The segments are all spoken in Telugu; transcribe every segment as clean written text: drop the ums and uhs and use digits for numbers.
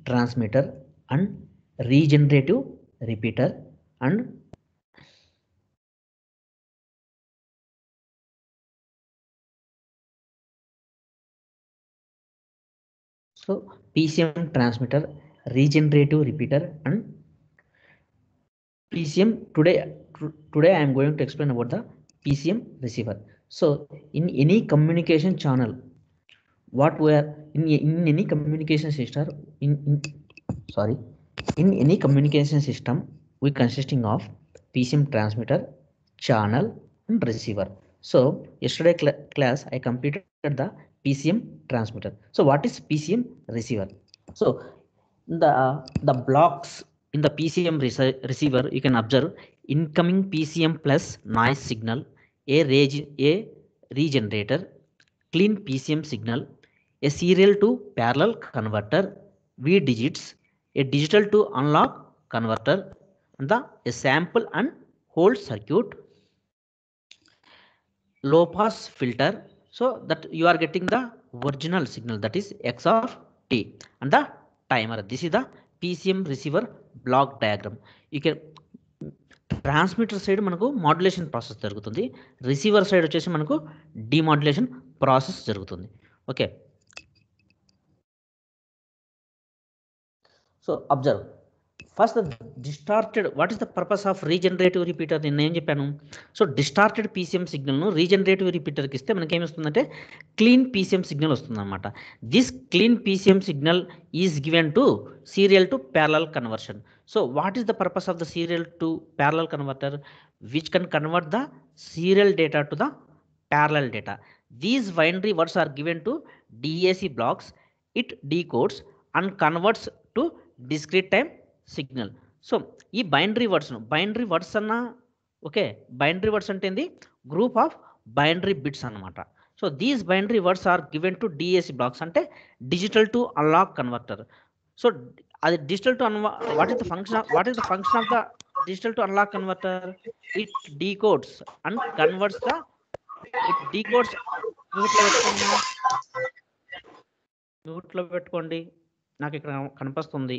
transmitter and regenerative repeater and so PCM transmitter, regenerative repeater and PCM. Today I am going to explain about the PCM receiver. So in any communication channel, what we are in any communication system in any communication system, we consisting of PCM transmitter, channel and receiver. So yesterday class I completed the PCM transmitter. So what is PCM receiver? So the blocks in the PCM receiver, you can observe incoming PCM plus noise signal, a regenerator, clean PCM signal, a serial to parallel converter, V digits, a digital to analog converter, and a sample and hold circuit, low pass filter, so that you are getting the original signal, that is x of t, and the timer. This is the PCM receiver block diagram. You can transmitter side మనకు మాడ్యులేషన్ ప్రాసెస్ జరుగుతుంది, రిసీవర్ సైడ్ వచ్చేసి మనకు డిమాడ్యులేషన్ ప్రాసెస్ జరుగుతుంది. Okay, so observe first distorted. What is the purpose of regenerative repeater? నేను ఏం చెప్పాను? సో డిస్టార్టెడ్ పీసీఎం సిగ్నల్ను రీజనరేటివ్ రిపీటర్కి ఇస్తే మనకి ఏమొస్తుందంటే క్లీన్ పీసీఎం సిగ్నల్ వస్తుందన్నమాట. This clean PCM signal is given to serial to parallel conversion. So what is the purpose of the serial to parallel converter? Which can convert the serial data to the parallel data. These binary words are given to DAC blocks. It decodes and converts to discrete time signal. So ఈ బైనరీ వర్డ్స్ అన్న ఓకే, బైనరీ వర్డ్స్ అంటే ఏంది? గ్రూప్ ఆఫ్ బైనరీ బిట్స్ అన్నమాట. So these binary words are given to DAC blocks, అంటే digital to analogue converter. So అది digital to what is the function of the digital to analogue converter? It decodes and converts the మ్యూట్లో పెట్టుకోండి, నాకు ఇక్కడ కనిపిస్తుంది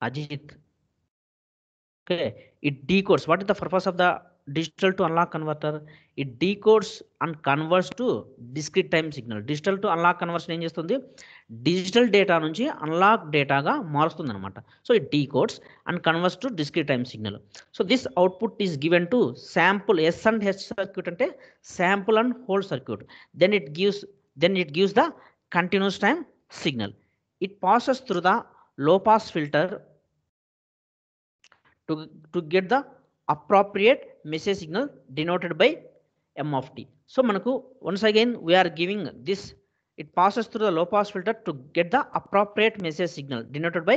Ajith. Okay, it decodes. What is the purpose of the digital to analogue converter? It decodes and converts to discrete time signal. Digital to analogue conversion ఏం చేస్తుంది? డిజిటల్ డేటా నుంచి అనలాగ్ డేటాగా మారుస్తుంది అనమాట. So it decodes and converts to discrete time signal. So this output is given to sample S and H circuit, అంటే sample and hold circuit. Then it gives the continuous time signal. It passes through the low pass filter to get the appropriate message signal denoted by m of t. So manaku once again we are giving this, it passes through the low pass filter to get the appropriate message signal denoted by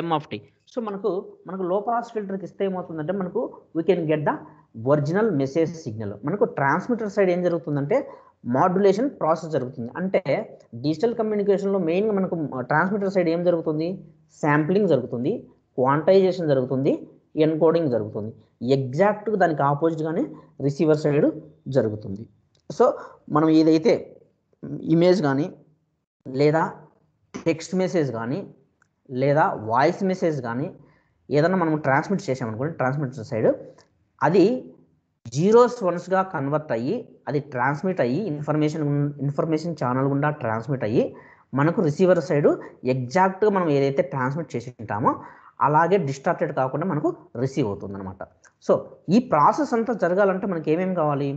m of t. So manaku low pass filter ki iste emotundante manaku we can get the original message signal. Manaku transmitter side em jarugutundante modulation process జరుగుతుంది. అంటే డిజిటల్ కమ్యూనికేషన్లో మెయిన్గా మనకు ట్రాన్స్మిటర్ సైడ్ ఏం జరుగుతుంది? శాంప్లింగ్ జరుగుతుంది, క్వాంటైజేషన్ జరుగుతుంది, ఎన్కోడింగ్ జరుగుతుంది. ఎగ్జాక్ట్గా దానికి ఆపోజిట్గానే రిసీవర్ సైడ్ జరుగుతుంది. సో మనం ఏదైతే ఇమేజ్ కానీ లేదా టెక్స్ట్ మెసేజ్ కానీ లేదా వాయిస్ మెసేజ్ కానీ ఏదన్నా మనం ట్రాన్స్మిట్ చేసామనుకోండి, ట్రాన్స్మిటర్ సైడ్ అది జీరోస్ వన్స్గా కన్వర్ట్ అయ్యి అది ట్రాన్స్మిట్ అయ్యి ఇన్ఫర్మేషన్ ఛానల్ గుండా ట్రాన్స్మిట్ అయ్యి మనకు రిసీవర్ సైడ్ ఎగ్జాక్ట్గా మనం ఏదైతే ట్రాన్స్మిట్ చేసి ఉంటామో అలాగే డిస్టార్టెడ్ కాకుండా మనకు రిసీవ్ అవుతుంది అనమాట. సో ఈ ప్రాసెస్ అంతా జరగాలంటే మనకి ఏమేమి కావాలి?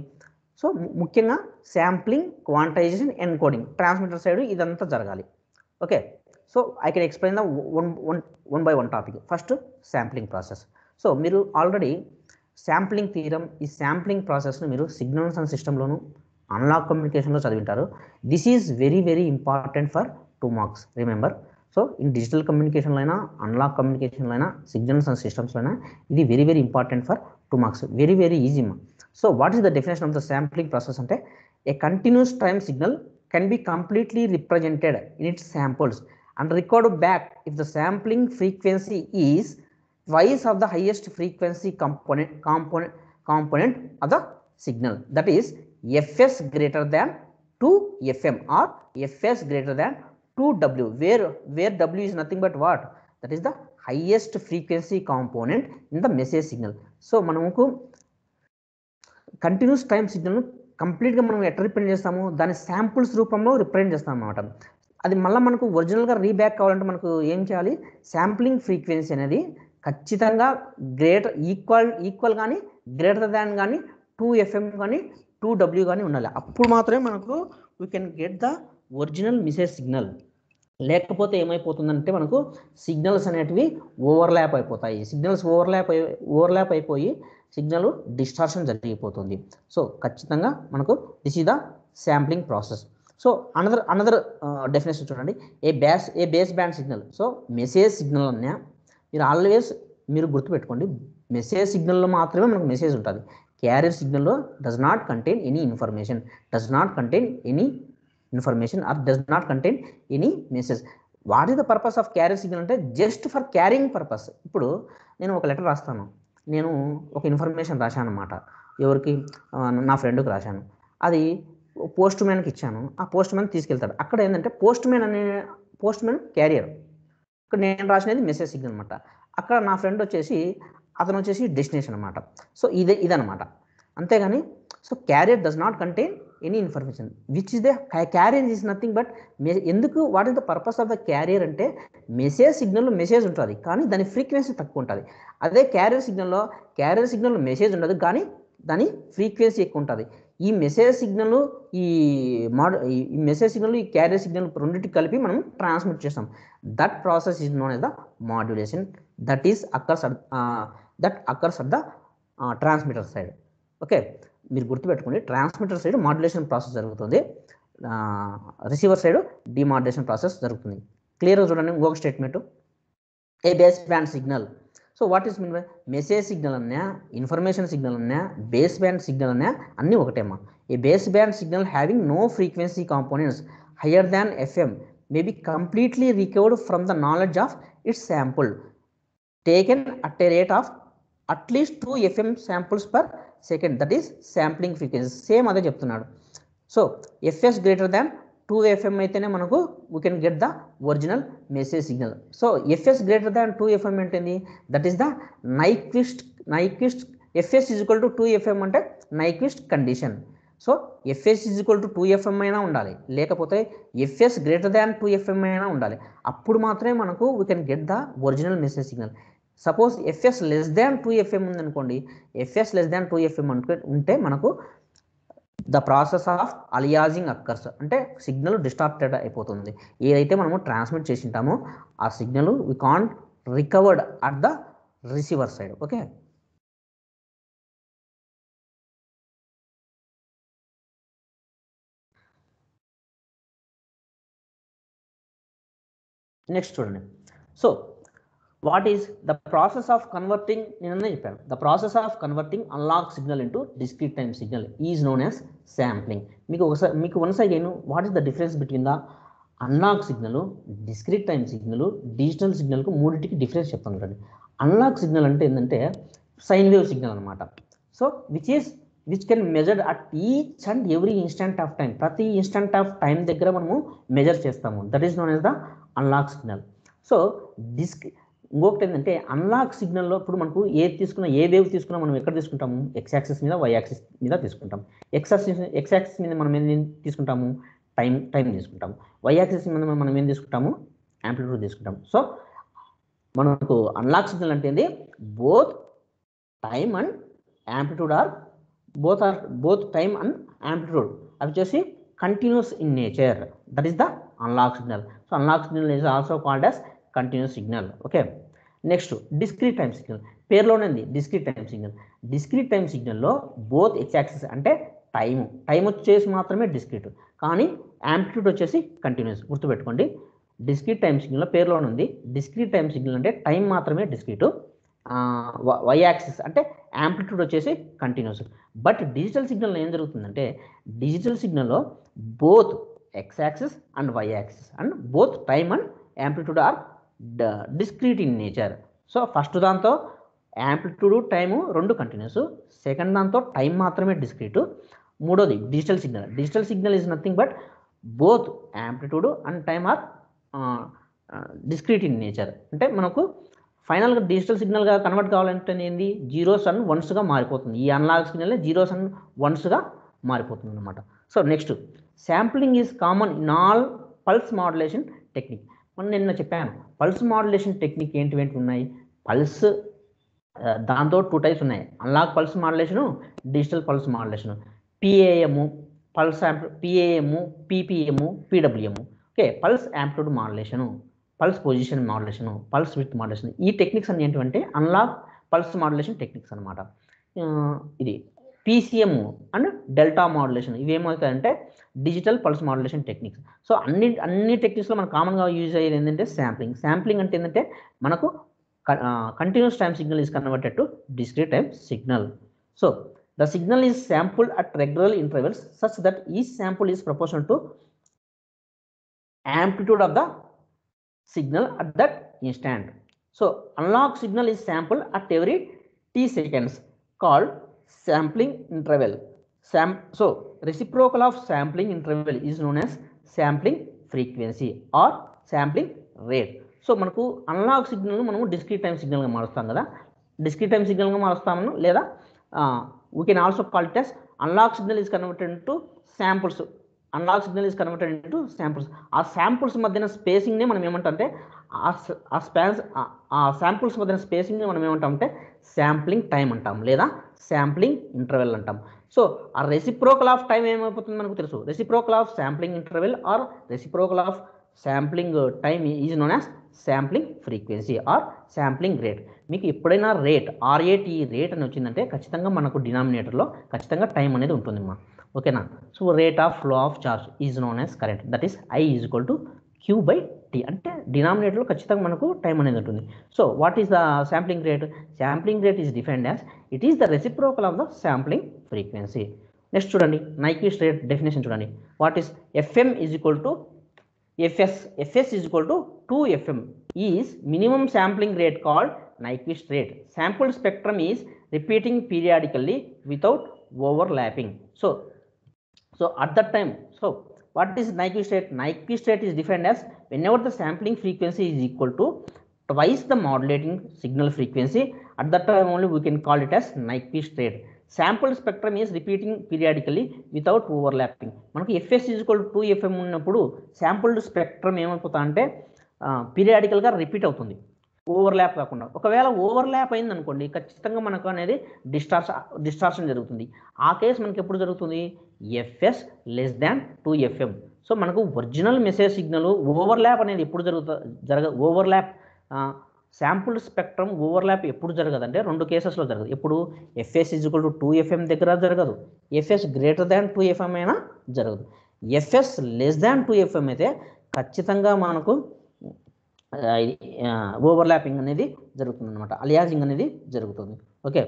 సో ముఖ్యంగా sampling, quantisation, encoding. Transmitter side ఇదంతా జరగాలి. Okay, so I can explain the one by one topic. First sampling process. So మీరు ఆల్రెడీ శాంప్లింగ్ థియరం, ఈ శాంప్లింగ్ ప్రాసెస్ను మీరు సిగ్నల్స్ అండ్ సిస్టంలోను అనలాగ్ కమ్యూనికేషన్లో చదివింటారు. This is very very important for 2 marks, remember. So in digital కమ్యూనికేషన్లో అయినా అనలాగ్ కమ్యూనికేషన్లో అయినా సిగ్నల్స్ అండ్ సిస్టమ్స్లో అయినా ఇది very very important for 2 marks. Very very easy మా. So what is the definition of the sampling process అంటే a continuous time signal can be completely represented in its samples and record back if the sampling frequency is twice of the highest frequency component of the signal, that is fs greater than 2 fm or fs greater than 2W, where W is nothing but what? That is the highest frequency component in the message signal. So మనకు కంటిన్యూస్ టైం సిగ్నల్ను కంప్లీట్గా మనం ఎట్లా రిప్రజెంట్ చేస్తాము, దాని శాంపుల్స్ రూపంలో రిప్రజెంట్ చేస్తాం అనమాట. అది మళ్ళీ మనకు ఒరిజినల్గా రీబ్యాక్ కావాలంటే మనకు ఏం చేయాలి, శాంప్లింగ్ ఫ్రీక్వెన్సీ అనేది ఖచ్చితంగా ఈక్వల్ కానీ గ్రేటర్ దాన్ కానీ 2FM కానీ 2W కానీ ఉండాలి. అప్పుడు మాత్రమే మనకు we can get the original message signal. లేకపోతే ఏమైపోతుందంటే మనకు సిగ్నల్స్ అనేటివి ఓవర్లాప్ అయిపోతాయి. సిగ్నల్స్ ఓవర్లాప్ అయిపోయి సిగ్నల్ డిస్టార్షన్ జరిగిపోతుంది. సో ఖచ్చితంగా మనకు this is the sampling process. So another definition చూడండి, a base band signal. So message signal అన్నా మీరు గుర్తుపెట్టుకోండి, మెసేజ్ సిగ్నల్లో మాత్రమే మనకు మెసేజ్ ఉంటుంది. క్యారియర్ సిగ్నల్లో does not contain any information, or does not contain any message. What is the purpose of carrier signal అంటే జస్ట్ ఫర్ క్యారింగ్ పర్పస్. ఇప్పుడు నేను ఒక లెటర్ రాస్తాను, నేను ఒక ఇన్ఫర్మేషన్ రాశాను అన్నమాట. ఎవరికి? నా ఫ్రెండ్కి రాశాను. అది పోస్ట్ మ్యాన్కి ఇచ్చాను. ఆ పోస్ట్ మ్యాన్ తీసుకెళ్తాడు. అక్కడ ఏంటంటే పోస్ట్ మ్యాన్ క్యారియర్, ఇక్కడ నేను రాసినది మెసేజ్ సిగ్నల్ అనమాట. అక్కడ నా ఫ్రెండ్ అతను వచ్చేసి డెస్టినేషన్ అనమాట. సో ఇదనమాట. అంతేగాని so carrier does not contain any information which is the carrier is nothing but ఎందుకు, what is the purpose of the carrier అంటే మెసేజ్ సిగ్నల్లో మెసేజ్ ఉంటుంది కానీ దాని ఫ్రీక్వెన్సీ తక్కువ ఉంటుంది. అదే క్యారియర్ సిగ్నల్లో మెసేజ్ ఉండదు కానీ దాని ఫ్రీక్వెన్సీ ఎక్కువ ఉంటుంది. ఈ మెసేజ్ సిగ్నల్ ఈ క్యారియర్ సిగ్నల్ రెండింటికి కలిపి మనం ట్రాన్స్మిట్ చేస్తాం. That process is known as the modulation. That occurs at the transmitter side. Okay, మీరు గుర్తుపెట్టుకోండి, ట్రాన్స్మిటర్ సైడ్ మాడ్యులేషన్ ప్రాసెస్ జరుగుతుంది, రిసీవర్ సైడ్ డిమాడ్యులేషన్ ప్రాసెస్ జరుగుతుంది. క్లియర్గా చూడండి. ఇంకొక statement, A base band signal. So what is mean by message signal అన్నా, ఇన్ఫర్మేషన్ సిగ్నల్ అన్నా, బేస్ బ్యాండ్ సిగ్నల్ అన్నా అన్నీ ఒకటేమా. ఏ base band signal having no frequency components higher than FM may be completely recovered from the knowledge of its sample taken at a rate of at least 2 FM samples per second. That is sampling frequency. Same అదే చెప్తున్నాడు. So FS greater than 2 FM అయితేనే మనకు we can get the original message signal. So FS greater than 2 FM ఏంటండి? That is the Nyquist FS is equal to 2 FM అంటే Nyquist condition. So FS is equal to 2 FM అయినా ఉండాలి, లేకపోతే FS గ్రేటర్ దాన్ 2 FM అయినా ఉండాలి. అప్పుడు మాత్రమే మనకు we can get the original message signal. Suppose FS less than 2 FM ఉందనుకోండి, FS లెస్ దాన్ 2 FM ఉంటే మనకు the process of aliasing occurs, అంటే సిగ్నల్ డిస్టార్టెడ్ అయిపోతుంది. ఏదైతే మనము ట్రాన్స్మిట్ చేసి ఉంటామో ఆ signal we can't recovered at the receiver side. Okay, next చూడండి. So what is the process of converting, నేననే చెప్పాను, the process of converting analogue signal into discrete time signal is known as sampling. మీకు once again what is the difference between the analogue signal, discrete time signal, digital సిగ్నల్కు మూడింటికి డిఫరెన్స్ చెప్తాను చూడండి. అన్లాక్ సిగ్నల్ అంటే ఏంటంటే సైన్ వేవ్ సిగ్నల్ అనమాట. So which can measured at each and every instant of time. ప్రతి ఇన్స్టెంట్ ఆఫ్ టైం దగ్గర మనము మెజర్ చేస్తాము. That is known as the analogue signal. So ఇంకొకటి ఏంటంటే అన్లాక్ సిగ్నల్లో ఇప్పుడు మనకు ఏ వేవ్ తీసుకున్నా మనం ఎక్కడ తీసుకుంటాము? ఎక్స్ యాక్సిస్ మీద, వై యాక్సిస్ మీద తీసుకుంటాం. ఎక్స్ యాక్సిస్ మీద మనం ఏం తీసుకుంటాము? టైం తీసుకుంటాము. వై యాక్సిస్ మీద మనం ఏం తీసుకుంటాము? యాంప్లిట్యూడ్ తీసుకుంటాం. సో మనకు అన్లాక్ సిగ్నల్ అంటే ఏంది? Both time and amplitude are both time and amplitude అవి వచ్చేసి continuous in nature. That is the analogue signal. So analogue signal is also called as continuous signal. Okay, next discrete time signal. పేరులోనే ఉంది discrete time signal. Discrete time సిగ్నల్లో బోత్ ఎక్స్ యాక్సిస్ అంటే టైం వచ్చేసి మాత్రమే డిస్క్రీట్, కానీ యాంప్లిట్యూడ్ వచ్చేసి కంటిన్యూస్. గుర్తుపెట్టుకోండి, డిస్క్రీట్ టైమ్ సిగ్నల్లో పేరులోనే ఉంది డిస్క్రీట్ టైమ్ సిగ్నల్ అంటే టైం మాత్రమే డిస్క్రీట్, వై యాక్సిస్ అంటే యాంప్లిట్యూడ్ వచ్చేసి కంటిన్యూస్. బట్ డిజిటల్ సిగ్నల్లో ఏం జరుగుతుందంటే డిజిటల్ సిగ్నల్లో both X axis and Y axis and both time and amplitude are discrete in nature. So first దాంతో యాంప్లిట్యూడ్ టైము రెండు కంటిన్యూస్, సెకండ్ దాంతో టైం మాత్రమే డిస్క్రీట్, మూడోది digital signal is nothing but both amplitude and time are discrete in nature. అంటే మనకు ఫైనల్గా డిజిటల్ సిగ్నల్గా కన్వర్ట్ కావాలంటే ఏంది, జీరోస్ అండ్ వన్స్గా మారిపోతుంది. ఈ అనలాగ్ సిగ్నల్ జీరోస్ అండ్ వన్స్గా మారిపోతుంది అనమాట. So next, sampling is common in all pulse modulation technique. మనం నిన్న చెప్పాను పల్స్ మాడ్యులేషన్ టెక్నిక్ ఏంటి ఉన్నాయి. పల్స్ దాంతో 2 టైప్స్ ఉన్నాయి, analogue pulse modulation, digital pulse modulation. PAM, pulse PAM, PPM, PWM. Okay, pulse amplitude modulation, pulse position modulation, pulse width modulation. ఈ టెక్నిక్స్ అన్ని ఏంటంటే అనలాగ్ పల్స్ మాడ్యులేషన్ టెక్నిక్స్ అనమాట. ఇది పీసీఎం అండ్ డెల్టా మాడ్యులేషన్, ఇవి ఏమవుతాయంటే digital pulse modulation techniques. So అన్ని టెక్నిక్స్లో మనకు కామన్గా యూజ్ అయ్యేది ఏంటంటే శాంప్లింగ్. శాంప్లింగ్ అంటే ఏంటంటే మనకు continuous time signal is converted to discrete time signal. So the signal is sampled at regular intervals such that each sample is proportional to amplitude of the signal at that instant. So analog signal is sampled at every t seconds called sampling interval. So reciprocal of sampling interval is known as sampling frequency or sampling rate. So మనకు అనలాగ్ సిగ్నల్ మనము డిస్క్రీట్ టైమ్ సిగ్నల్గా మారుస్తాం కదా, డిస్క్రీట్ టైమ్ సిగ్నల్గా మారుస్తాము, లేదా we can also call it as analog signal is converted into samples. Analog signal is converted into samples. ఆ samples మధ్యన స్పేసింగ్నే మనం ఏమంటామంటే ఆ samples మధ్యన స్పేసింగ్ని మనం ఏమంటామంటే శాంప్లింగ్ టైం అంటాం, లేదా శాంప్లింగ్ ఇంటర్వెల్ అంటాం. సో ఆ రెసిప్రోకల్ ఆఫ్ టైం ఏమైపోతుంది మనకు తెలుసు. Reciprocal of sampling interval or reciprocal of sampling time is known as sampling frequency or sampling rate. మీకు ఎప్పుడైనా రేట్ ఆర్ఏటి రేట్ అని వచ్చిందంటే ఖచ్చితంగా మనకు డినామినేటర్లో ఖచ్చితంగా టైం అనేది ఉంటుంది అమ్మా, ఓకేనా. So rate of flow of charge is known as current, that is I is equal to Q/T. అంటే డినామినేటర్లో ఖచ్చితంగా మనకు టైం అనేది ఉంటుంది. So what is the sampling rate? Sampling rate is defined as it is the reciprocal of the sampling frequency. Next చూడండి, నైక్విస్ట్ రేట్ డెఫినేషన్ చూడండి. What is FM is equal to FS is equal to 2FM is minimum sampling rate called Nyquist rate. Sample spectrum is repeating periodically without overlapping. So at that time, so what is Nyquist rate? Nyquist rate is defined as whenever the sampling frequency is equal to twice the modulating signal frequency, at that time only we can call it as Nyquist rate. Sample spectrum is repeating periodically without overlapping. మనకు FS is equal to 2FM ఉన్నప్పుడు శాంపుల్డ్ స్పెక్ట్రమ్ ఏమైపోతా అంటే పీరియాడికల్గా రిపీట్ అవుతుంది, ఓవర్లాప్ కాకుండా. ఒకవేళ ఓవర్లాప్ అయింది అనుకోండి ఖచ్చితంగా మనకు అనేది డిస్టార్షన్ జరుగుతుంది. ఆ కేసు మనకి ఎప్పుడు జరుగుతుంది? FS less than 2FM. So మనకు ఒరిజినల్ మెసేజ్ సిగ్నల్ ఓవర్లాప్ అనేది ఎప్పుడు ఓవర్లాప్ శాంపుల్ స్పెక్ట్రమ్ ఓవర్లాప్ ఎప్పుడు జరగదంటే 2 కేసెస్లో జరగదు. ఎప్పుడు? FS is equal to 2FM దగ్గర జరగదు, FS గ్రేటర్ దాన్ 2FM అయినా జరగదు. FS లెస్ దాన్ 2FM అయితే ఖచ్చితంగా మనకు ఓవర్లాపింగ్ అనేది జరుగుతుంది అనమాట, అలియాజింగ్ అనేది జరుగుతుంది. Okay,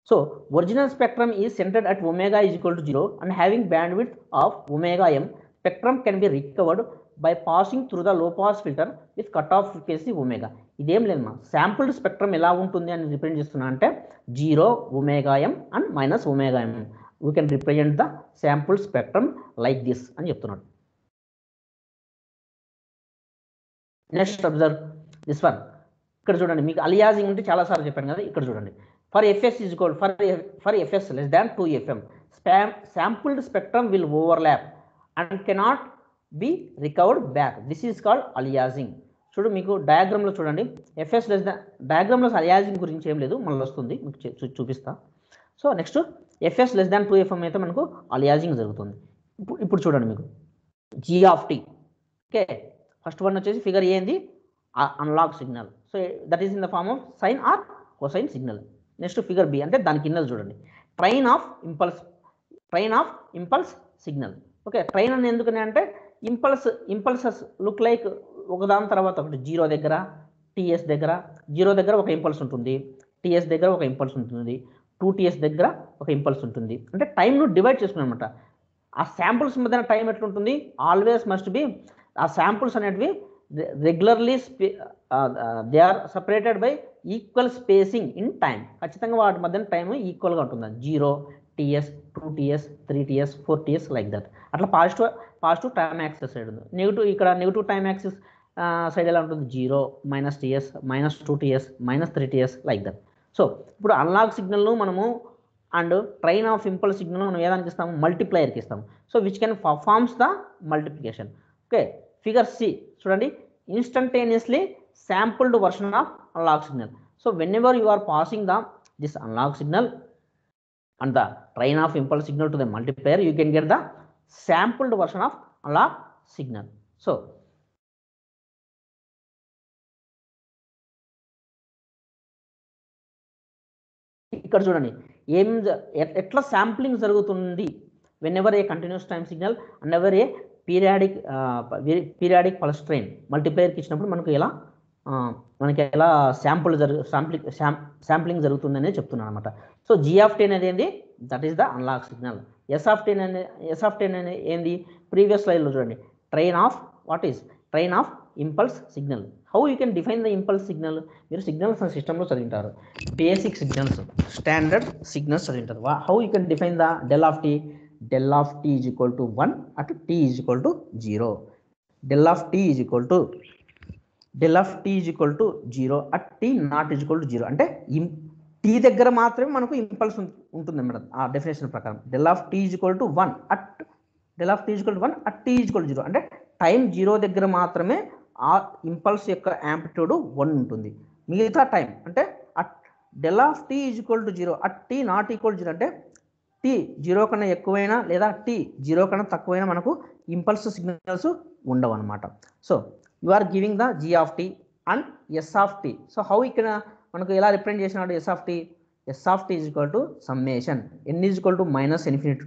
so original spectrum is centred at omega is equal to 0 and having band width of ωm. Spectrum can be recovered by passing through the low pass filter with cut off frequency omega. ఇదేం లేదు మా శాంపుల్డ్ స్పెక్ట్రమ్ ఎలా ఉంటుంది అని రిప్రజెంట్ చేస్తున్నా అంటే 0 ωm and -ωm. We can represent the sample spectrum like this అని చెప్తున్నాడు. Next observe this one. ఇక్కడ చూడండి, మీకు అలియాజింగ్ అంటే చాలాసార్లు చెప్పాను కదా, ఇక్కడ చూడండి. For FS is equal for FS less than 2FM sampled spectrum will overlap and cannot be recovered back. This is called aliasing. చూడు, మీకు డయాగ్రామ్లో చూడండి, FS లెస్ దాన్, డయాగ్రామ్లో అలియాజింగ్ గురించి ఏం లేదు, మళ్ళీ వస్తుంది మీకు చూపిస్తా. So next FS less than 2FM అయితే మనకు అలియాజింగ్ జరుగుతుంది. ఇప్పుడు చూడండి మీకు G(t). ఓకే, ఫస్ట్ వన్ వచ్చేసి ఫిగర్ ఏంది, analogue signal. So that is in the form of sine or cosine signal. Next figure B అంటే దాని కింద చూడండి, train of impulse signal. Okay, train అని ఎందుకని అంటే ఇంపల్సెస్ లుక్ లైక్ ఒకదాని తర్వాత ఒకటి. 0 దగ్గర TS దగ్గర 0 దగ్గర ఒక ఇంపల్స్ ఉంటుంది, TS దగ్గర ఒక ఇంపల్స్ ఉంటుంది, 2TS దగ్గర ఒక ఇంపల్స్ ఉంటుంది. అంటే టైంను డివైడ్ చేసుకున్నాం అనమాట. ఆ శాంపుల్స్ మధ్యన టైం ఎట్లుంటుంది? ఆల్వేస్ మస్ట్ బి, ఆ శాంపుల్స్ అనేటివి regularly they are separated by equal spacing in time. ఖచ్చితంగా వాటి మధ్యన టైం ఈక్వల్గా ఉంటుంది. 0 ts 2ts 3ts 4ts like that. అట్లా పాజిటివ్ టైం యాక్సిస్ సైడ్ ఉంది. ఇక్కడ నెగిటివ్ టైం యాక్సిస్ సైడ్ ఎలా ఉంటుంది, 0 -ts -2ts -3ts like that. So ఇప్పుడు అనలాగ్ సిగ్నల్ను మనము and train of impulse signal మనం ఏదానికి ఇస్తాము, మల్టిప్లైయర్కి ఇస్తాము. So which can performs the multiplication. Okay, figure C చూడండి, instantaneously sampled version of analog signal. So whenever you are passing this analog signal and the train of impulse signal to the multiplier, you can get the sampled version of analog signal. So ఇక్కడ చూడండి ఎట్లా శాంప్లింగ్ జరుగుతుంది, whenever a continuous time signal and whenever a periodic pulse train మల్టిప్లైయర్కి ఇచ్చినప్పుడు మనకి ఎలా శాంప్లింగ్ జరుగుతుందనే చెప్తున్నాను అనమాట. సో g(t) అనేది ఏంది, that is the analogue signal. s(t) అనేది ఏంది, ప్రీవియస్ స్లైడ్లో చూడండి, train of impulse signal. How you can define the impulse signal, మీరు సిగ్నల్స్ సిస్టంలో చదివింటారు, బేసిక్ సిగ్నల్స్, స్టాండర్డ్ సిగ్నల్స్ చదివింటారు. How you can define the del of t is equal to 1 at t is equal to 0. del of t is equal to 0 at t not is equal to 0. అంటే t దగ్గర మాత్రమే మనకు ఇంపల్స్ ఉంటుంది అన్నమాట ఆ డెఫినేషన్ ప్రకారం. del of t is equal to 1 at t is equal to 0 అంటే టైం 0 దగ్గర మాత్రమే ఆ ఇంపల్స్ యొక్క యాంప్లిట్యూడ్ 1 ఉంటుంది. మిగతా టైం అంటే del of t is equal to 0 at t not equal to 0 అంటే t 0 కన్నా ఎక్కువైనా లేదా t 0 కన్నా తక్కువైనా మనకు ఇంపల్స్ సిగ్నల్స్ ఉండవు అనమాట. So you are giving the g(t) and s(t). So how ఇక్కడ మనకు ఎలా రిప్రజెంట్ చేసినాడు s(t)? s(t) is equal to summation n is equal to -∞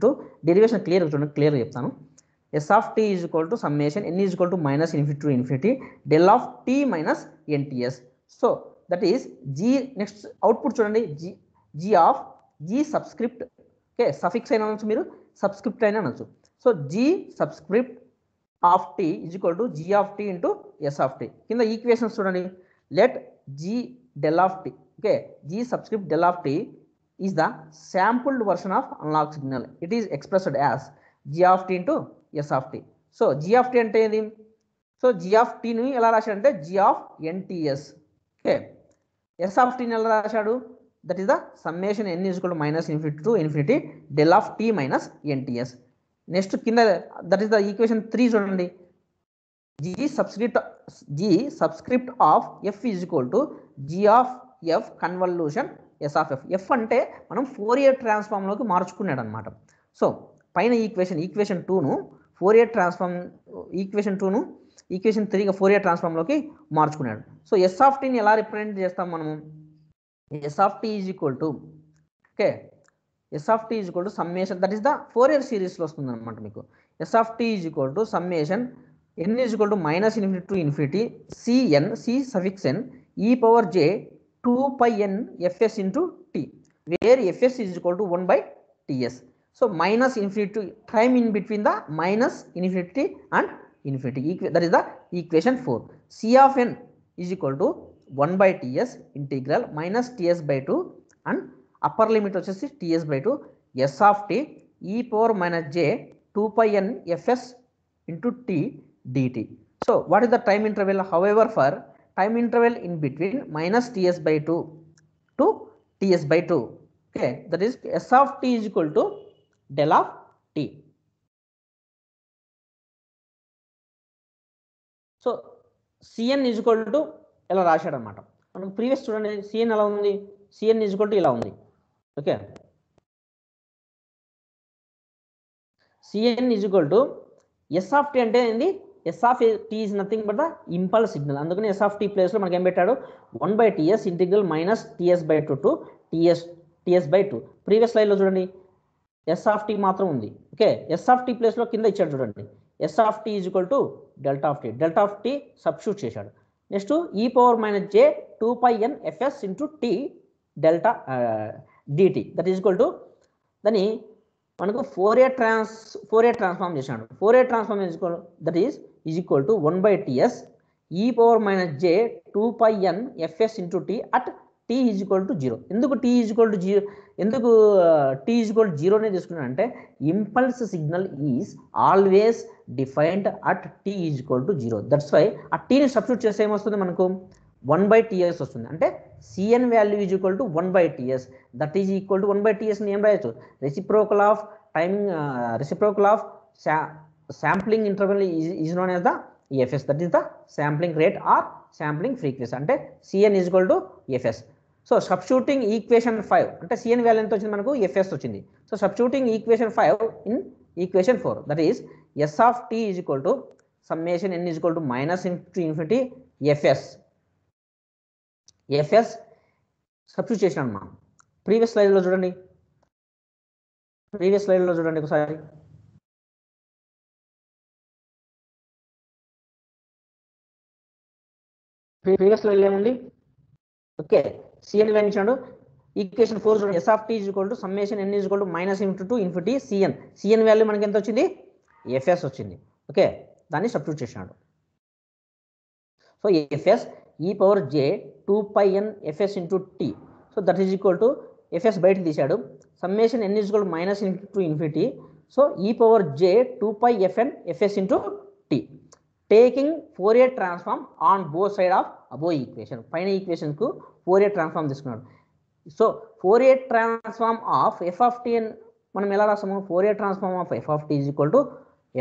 to derivation క్లియర్గా చూడండి, క్లియర్గా చెప్తాను. s(t) is equal to summation n is equal to -∞ to infinity del of t minus nts. So that is g. Next output చూడండి, g సబ్స్క్రిప్ట్, ఓకే, సఫిక్స్ అయినా అనొచ్చు, మీరు సబ్స్క్రిప్ట్ అయినా అనొచ్చు. So g subscript of t is equal to g(t) into s(t). కింద ఈక్వేషన్స్ చూడండి, let g del of t, okay, g subscript del of t is the sampled version of analog signal. It is expressed as g(t) into s(t). So g(t) అంటే ఏంది, సో g(t)ని ఎలా రాశాడంటే g(nts). ఓకే, s(t)ని ఎలా రాశాడు, that is the summation n is equal to -∞ to infinity del of t minus nts. Next కింద దట్ ఈస్ ద ఈక్వేషన్ 3 చూడండి, g subscript of f is equal to g of f convolution s of f. f అంటే మనం ఫోరియర్ ట్రాన్స్ఫార్మ్లోకి మార్చుకున్నాడు అనమాట. సో పైన ఈక్వేషన్ 2ను ఫోరియర్ ట్రాన్స్ఫార్మ్, ఈక్వేషన్ 3గా ఫోరియర్ ట్రాన్స్ఫార్మ్లోకి మార్చుకున్నాడు. సో s(t)ని ఎలా రిప్రజెంట్ చేస్తాం మనము, s(t) is equal to, okay, s(t) is equal to summation, that is the Fourier సిరీస్లో వస్తుంది అనమాట మీకు. s(t) is equal to summation n is equal to -∞ to infinity c suffix n e power j 2πn fs into t, where fs is equal to 1/ts. So -∞ to time in between the -∞ and infinity, that is the equation 4. c of n is equal to 1/ts integral -ts/2 and upper limit వచ్చేసి ts/2 s(t) e power j 2πn fs into t dt. So what is the time interval? However, for time interval in between -ts/2 to ts/2, okay, that is s(t) is equal to del of t. So cn is equal to ఎలా రాశాడు అనమాట. మనకు ప్రీవియస్ చూడండి, cn ఎలా ఉంది, cn is equal to ఇలా ఉంది, okay, cn is equal to s(t) అంటే ఏంది, s(t) is nothing but the impulse signal. అందుకని s(t) ప్లేస్లో మనకి ఏం పెట్టాడు, 1/ts integral -ts/2 to ts/2. Previous స్లైడ్లో చూడండి s(t) మాత్రం ఉంది, ఓకే, s(t) ప్లేస్లో కింద ఇచ్చాడు చూడండి, s(t) is equal to delta of t substitute చేశాడు. Next e power j 2πn fs into t delta dt, that is equal to, దాన్ని మనకు ఫోరియర్ ట్రాన్స్ఫార్మ్ చేశాడు. Fourier transform that is equal to 1/ts e power j 2πn fs into t at t is equal to 0. ఎందుకు t ఈజ్ ఈక్వల్ టు 0, ఎందుకు t ఈజ్ ఈక్వల్ టు 0 నే తీసుకున్నానంటే impulse signal is always defined at t is equal to 0. That's why ఆ టీని సబ్స్టిట్యూట్ చేస్తే ఏమొస్తుంది మనకు 1/ts వస్తుంది. అంటే cn value is equal to 1/ts. That is equal to 1/ts ని ఏం రాయొచ్చు, reciprocal of timing, reciprocal of sampling interval is known as the fs. That is the sampling rate or sampling frequency. అంటే cn is equal to fs. So substituting equation 5 అంటే cn వాల్యూ ఎంత వచ్చింది మనకు, fs వచ్చింది. So substituting equation 5 in equation 4, that is s of t is equal to summation n is equal to minus into infinity fs. fs substitute చేసినాను మనం ప్రీవియస్ స్లైడ్లో చూడండి, ఒకసారి ప్రీవియస్ స్లైడ్ ఏముంది, ఓకే cn వాల్యూ ఇచ్చాడు. ఈక్వేషన్ 4 చూడండి, s of t is equal to summation n is equal to minus into infinity cn value మనకి ఎంత వచ్చింది, fs వచ్చింది. ఓకే దాన్ని సబ్స్టిట్యూట్ చేసినాడు. So fs e power j 2πn fs into t. So that is equal to fs బయటకు తీశాడు, summation n is equal to minus into infinity. So e power j 2πfn fs into t. Taking Fourier transform on both side of above equation. పైన ఈక్వేషన్కు ఫోరియర్ ట్రాన్స్ఫార్మ్ తీసుకున్నాడు. So Fourier transform of F of T అని మనం ఎలా రాస్తాము, Fourier transform of F of t is equal to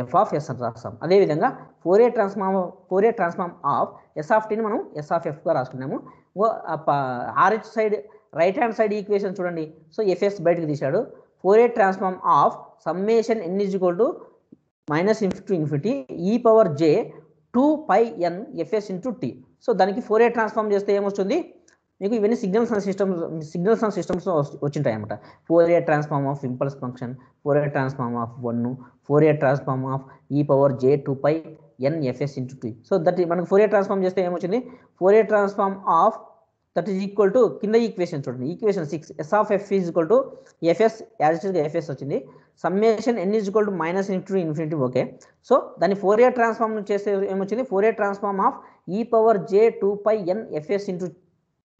f of s అని రాస్తాం. అదేవిధంగా Fourier transform of s of టీని మనం ఎస్ ఆఫ్ ఎఫ్గా రాసుకున్నాము. RH side right hand side equation చూడండి. సో ఎఫ్ఎస్ బయటకు తీశాడు. Fourier transform of summation n is equal to minus into infinity e power j 2πn fs into t. So దానికి ఫోరియర్ ట్రాన్స్ఫార్మ్ చేస్తే ఏమొస్తుంది మీకు, ఇవన్నీ సిగ్నల్స్ అండ్ సిస్టమ్స్ వచ్చింటాయి అన్నమాట. Fourier transform of impulse function, Fourier transform of 1, Fourier transform of e power j 2πn fs into t. So that మనకు ఫోరియర్ ట్రాన్స్ఫార్మ్ చేస్తే ఏమొచ్చింది, Fourier transform of that is equal to కింద ఈక్వేషన్ చూడండి, equation 6 s of f is equal to fs as it is fs వచ్చింది. Summation n is equal to minus into infinity. Okay so దాన్ని ఫోరియర్ ట్రాన్స్ఫార్మ్ చేస్తే ఏమొచ్చింది, Fourier transform of e power j 2πn fs into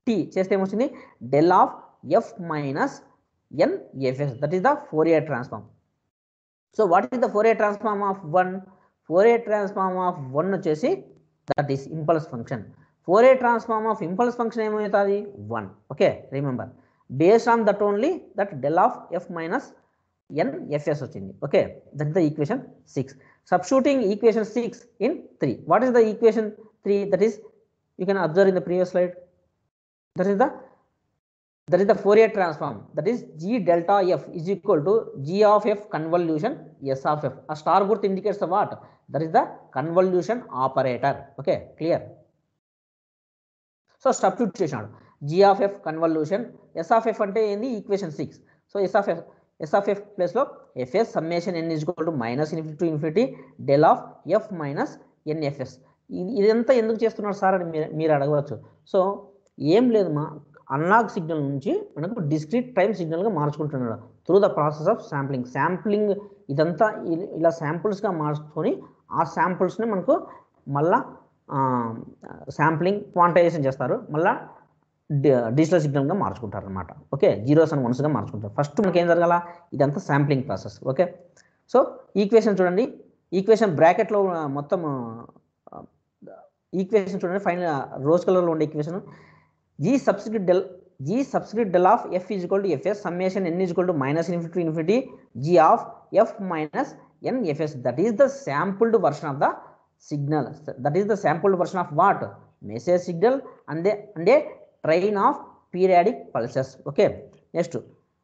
t చేస్తే ఏమొచ్చింది, del of f minus n fs. That is the Fourier transform. So what is the Fourier transform of 1, Fourier transform of 1 వచ్చేసి that is impulse function. Fourier transform of impulse function ఏమవుతుంది 1. Okay remember based on that only that del of f minus n fs వచ్చింది. Okay that is the equation 6. Substituting equation 6 in 3. What is the equation 3? That is you can observe in the previous slide. That is the Fourier transform, that is g delta f is equal to g of f convolution s of f. ఆ స్టార్ గుర్తు indicates the what, that is the convolution operator. Okay clear. So substitute చేసినాడు g of f convolution, s of f అంటే ఏంది equation 6. So s of f ప్లేస్లో fs summation n is equal to minus infinity to infinity del of f minus n fs. ఇదంతా ఎందుకు చేస్తున్నారు సార్ అని మీరు అడగవచ్చు. సో ఏం లేదు మా అనలాగ్ సిగ్నల్ నుంచి మనకు డిస్క్రీట్ టైం సిగ్నల్గా మార్చుకుంటున్నాడు through the process of sampling. ఇదంతా ఇలా శాంపుల్స్గా మార్చుకొని ఆ శాంపుల్స్ని మనకు మళ్ళా శాంప్లింగ్ క్వాంటైజేషన్ చేస్తారు, మళ్ళీ డిజిటల్ సిగ్నల్గా మార్చుకుంటారు అనమాట. ఓకే జీరోస్ అండ్ వన్స్గా మార్చుకుంటారు. ఫస్ట్ మనకి ఏం జరగాల, ఇదంతా sampling process. Okay so equation చూడండి, ఈక్వేషన్ బ్రాకెట్లో మొత్తం ఈక్వేషన్ చూడండి, ఫైనల్ రోజ్ కలర్లో ఉండే equation g subscript del of f is equal to fs summation n is equal to minus infinity to infinity g of f minus n fs. That is the sampled version of the signal. That is the sampled version of what, message signal and a train of periodic pulses. Okay next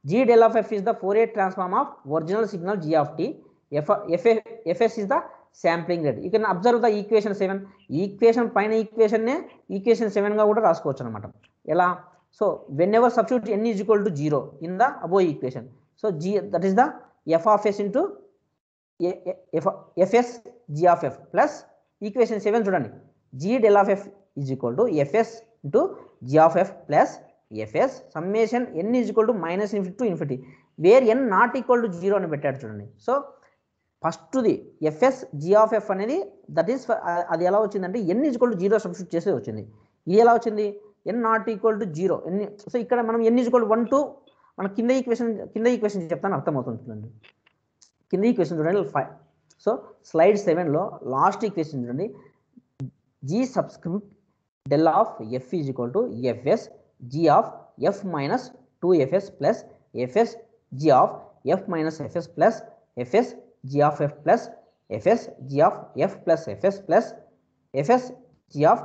g del of f is the Fourier transform of original signal g of t. fs is the sampling rate. You can observe the equation 7. Equation పైన ఈక్వేషన్ 7 గా కూడా రాసుకోవచ్చు అనమాట. ఎలా, so whenever substitute n is equal to 0 in the above equation. So g that is the f of s into fs g of f plus equation 7 చూడండి, g del of f is equal to fs into g of f plus fs summation n is equal to minus infinity to infinity where n not equal to 0 అని పెట్టాడు చూడండి. సో ఫస్ట్ది fs g ఆఫ్ f అనేది దట్ ఈస్ అది ఎలా వచ్చిందంటే n is equal to 0 substitute చేసే వచ్చింది. ఇది ఎలా వచ్చింది, n నాట్ ఈక్వల్ టు 0 ఎన్ని. సో ఇక్కడ మనం n ఈక్వల్ 1 2 మన కింద ఈక్వేషన్ చెప్తాను అర్థమవుతుందండి. కింద ఈక్వేషన్ చూడండి 5. సో స్లైడ్ 7లో లాస్ట్ ఈక్వేషన్ చూడండి, g subscript del of f is equal to fs g of f minus 2fs plus fs g of f minus fs plus fs g of f plus fs g of f plus fs plus fs g of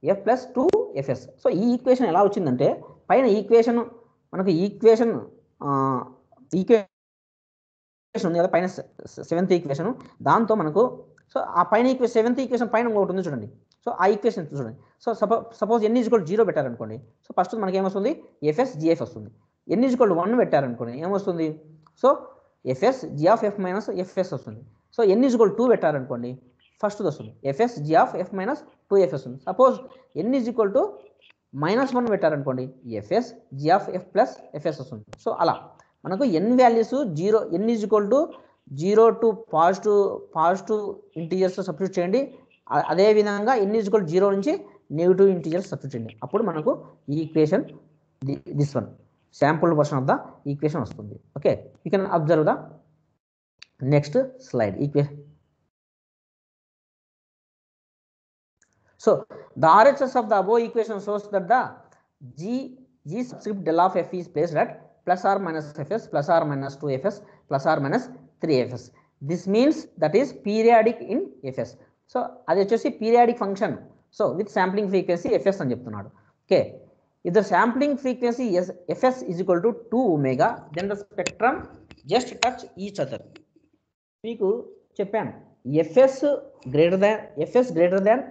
f plus 2fs. So ఈ ఈక్వేషన్ ఎలా వచ్చిందంటే పైన ఈక్వేషన్ మనకు ఈక్వేషన్ ఉంది కదా పైన 7th ఈక్వేషన్, దాంతో మనకు సో ఆ పైన ఈక్వేషన్ 7th ఈక్వేషన్ పైన ఒకటి ఉంది చూడండి. సో ఆ ఈక్వేషన్ చూడండి. So suppose n is equal 0 పెట్టారనుకోండి, సో ఫస్ట్ మనకి ఏమొస్తుంది fs gf వస్తుంది. n ఈజ్ ఈక్వల్ 1 పెట్టారనుకోండి ఏమొస్తుంది, so fs g of f minus fs వస్తుంది. సో n ఈజ్ ఈక్వల్ 2 పెట్టారనుకోండి ఫస్ట్ వస్తుంది fs g of f minus 2f వస్తుంది. Suppose n is equal to -1 పెట్టారనుకోండి fs g of f plus fs వస్తుంది. సో అలా మనకు n values 0 n is equal to 0 to positive integers substitute చేయండి. అదేవిధంగా n ఈజ్ ఈక్వల్ 0 నుంచి నెగిటివ్ ఇంటీజర్స్ సబ్స్టిట్యూట్ చేయండి. అప్పుడు మనకు ఈ equation this one sample version of the equation వస్తుంది. Okay, you can observe the next slide equation. So the RHS of the above equation shows that the g subscript del of f is placed at plus or minus fs plus or minus 2fs plus or minus 3fs. This means that is periodic in fs. So అది వచ్చేసి periodic function. So with sampling frequency fs అని చెప్తున్నాడు. Okay, if the sampling frequency fs is equal to 2 omega then the spectrum just touch each other. మీకు చెప్పాను fs గ్రేటర్ దాన్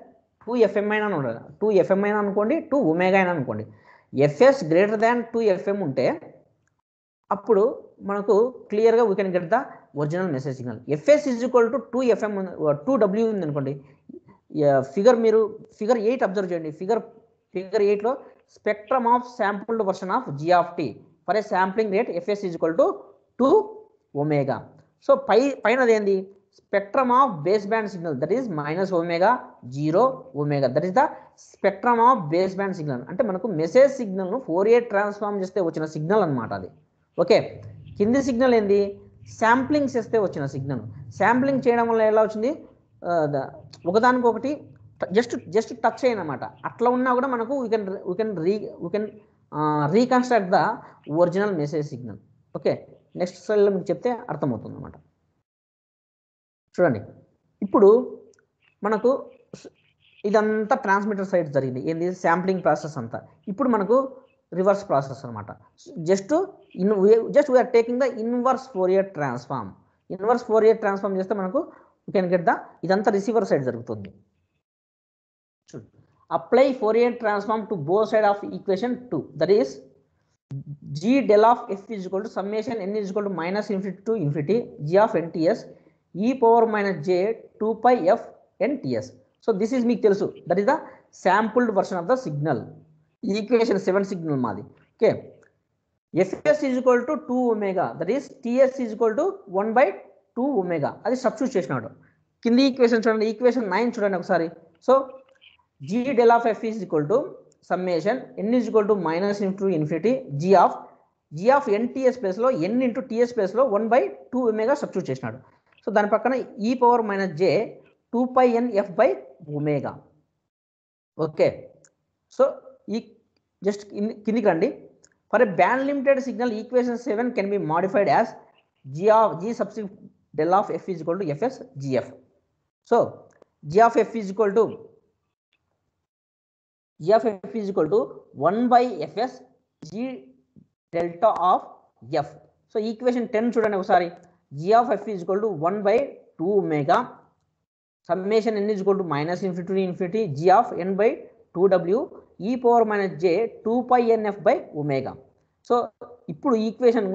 2fm అయినా ఉండాలి, 2fm అయినా అనుకోండి 2 ఒమేగా అయినా అనుకోండి. fs గ్రేటర్ దాన్ 2fm ఉంటే అప్పుడు మనకు క్లియర్గా we can get the original message signal. fs is equal to 2fm 2w ఉంది అనుకోండి. ఫిగర్ 8 అబ్జర్వ్ చేయండి. ఫిగర్ 8లో spectrum of sampled version of g of t for a sampling rate fs is equal to 2 omega. So పైనది ఏంది spectrum of base band signal, that is -ω 0 omega, that is the spectrum of base band signal. అంటే మనకు మెసేజ్ సిగ్నల్ను ఫోరియర్ ట్రాన్స్ఫార్మ్ చేస్తే వచ్చిన సిగ్నల్ అనమాట అది. ఓకే, కింది సిగ్నల్ ఏంది శాంప్లింగ్ చేస్తే వచ్చిన సిగ్నల్. శాంప్లింగ్ చేయడం వల్ల ఎలా వచ్చింది, ఒకదానికొకటి జస్ట్ టచ్ అయ్యనమాట. అట్లా ఉన్నా కూడా మనకు we can reconstruct the original message signal. Okay, next స్లైడ్లో మీకు చెప్తే అర్థమవుతుంది అన్నమాట. చూడండి, ఇప్పుడు మనకు ఇదంతా ట్రాన్స్మిటర్ సైడ్ జరిగింది, ఏంది శాంప్లింగ్ ప్రాసెస్ అంతా. ఇప్పుడు మనకు రివర్స్ ప్రాసెస్ అనమాట. Just we are taking the inverse Fourier transform. Inverse Fourier transform చేస్తే మనకు యూ కెన్ గెట్ ద ఇదంతా రిసీవర్ సైడ్ జరుగుతుంది. చూడు, apply Fourier transform to both side of equation 2, that is g del of f is equal to summation n is equal to -∞ to infinity g of nts e power minus j 2 pi f nts. So this is మీకు తెలుసు, that is the sampled version of the signal. Equation 7 signal మాది. Okay, fs is equal to 2 omega, that is ts is equal to 1/2 omega. అది సబ్స్టిట్యూట్ చేసినాడు. కింది ఈక్వేషన్ చూడండి, ఈక్వేషన్ 9 చూడండి ఒకసారి. సో g del of f is equal to summation n is equal to -∞ to infinity g of nts ప్లేస్లో n ఇంటూ ts ప్లేస్లో 1/2 ఒమేగా సబ్స్టిట్యూట్ చేసినాడు. సో దాని పక్కన e power minus j 2 pi n f by omega. Okay, so ఈ జస్ట్ కిందికి రండి. For a band limited signal equation 7 can be modified as g subscript del of f is equal to fs gf. So g of f is equal to 1/fs g delta of f. So equation 10 చూడండి ఒకసారి. g of f is equal to 1/2 omega summation n is equal to -∞ to infinity g of n/2w e power minus j 2 pi n f by omega. So ఇప్పుడు ఈక్వేషన్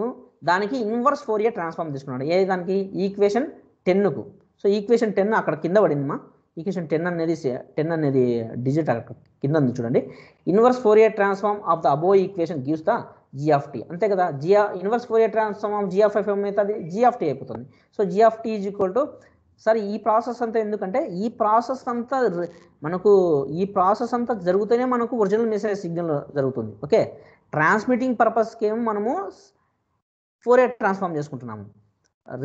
దానికి ఇన్వర్స్ ఫోరియర్ ట్రాన్స్ఫార్మ్ తీసుకున్నాడు. ఏ దానికి ఈక్వేషన్ 10కు. సో ఈక్వేషన్ 10 అక్కడ కింద పడింది మా. ఈక్వేషన్ 10 అనేది డిజిట్ అక్కడ కింద ఉంది చూడండి. Inverse Fourier transform of the above equation gives the g of t. అంతే కదా, inverse Fourier transform of g of f ఏమవుతుంది, g of t అయిపోతుంది. So g of t is equal to సరే ఈ ప్రాసెస్ అంతా ఎందుకంటే ఈ ప్రాసెస్ అంతా మనకు ఈ ప్రాసెస్ అంతా జరుగుతూనే మనకు ఒరిజినల్ మెసేజ్ సిగ్నల్ జరుగుతుంది. ఓకే, ట్రాన్స్మిటింగ్ పర్పస్కి ఏమో మనము ఫోరియర్ ట్రాన్స్ఫార్మ్ చేసుకుంటున్నాము.